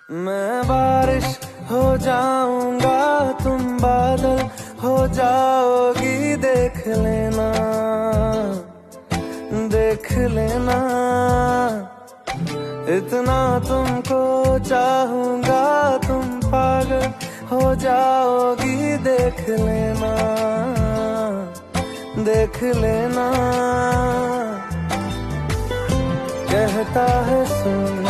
मैं बारिश हो जाऊंगा, तुम बादल हो जाओगी, देख लेना देख लेना। इतना तुमको चाहूंगा, तुम पागल हो जाओगी, देख लेना देख लेना। कहता है सुन